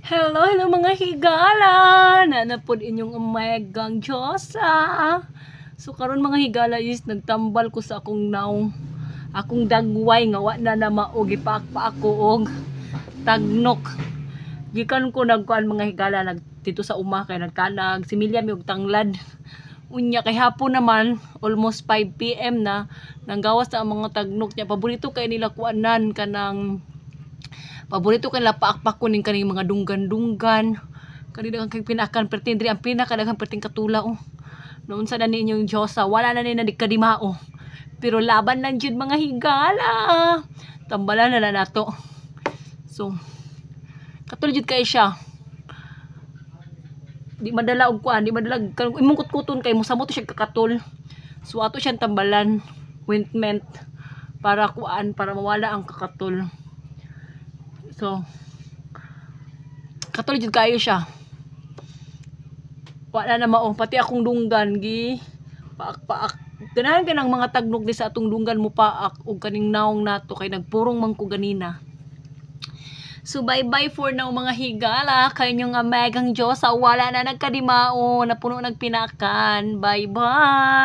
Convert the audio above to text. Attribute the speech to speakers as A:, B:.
A: Hello, hello mga higala! Nanapod inyong umegang Diyosa. So karon mga higala is nagtambal ko sa akong naong akong dagway nga wa na mao gipaak-pa ako og tagnok. Gikan ko nagkuan mga higala dito sa uma kay nagkanag similya mi og tanglad. Unya kay hapon naman almost 5 PM na nanggawas na ang mga tagnok niya. Paborito kay nila kuanan kanang paborito kan lapaak-pak ko ning kaning mga dunggan-dunggan. Kani daghang kay pinakan pertindri ang pinakadaghang perting katula oh. Noon sa dani inyong Diyosa, wala na ni kadimao. Pero laban lang jud mga higala. Tambalan na nato. So katul jud kay siya. Di madala og kuan, di madala imong kutkuton kay mo samot siya kakatul. So ato siyang tambalan ointment para kuan para mawala ang kakatul. So, katulad kayo siya. Wala na mao, pati akong dunggan gi paak-paak. Ganahan ka ng mga tagnok di sa atong dunggan mo paak og kaning naong nato kay nagpurong man ko ganina. So bye-bye for now mga higala. Kay nyo nga megang Diyosa wala na nagkadimao, napuno nagpinakan. Bye-bye.